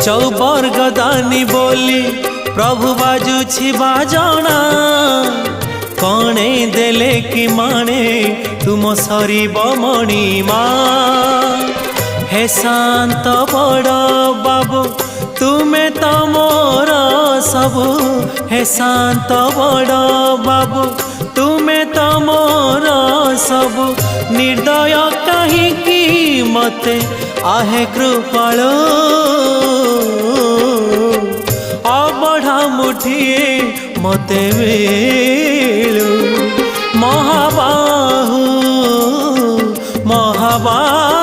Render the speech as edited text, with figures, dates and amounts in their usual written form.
चौबर्ग दानी बोली प्रभु बाजुछि बाजना कणे देले कि माने तुम सरीब मणिमा हे शांत बड़ बाबू तुमे तो मोर सबु हे शांत बड़ बाबू तुमे तो मोर सबु निर्दय कहीं मते आहे कृपाल अबढ़ा मुठिए मते मिलू महाबाहु महाबाहु